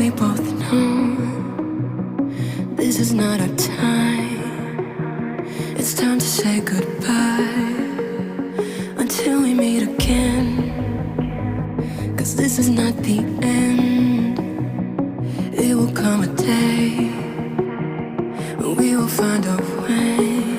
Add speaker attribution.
Speaker 1: we both know this is not our time. It's time to say goodbye until we meet again. 'Cause this is not the end. It will come a day when we will find a way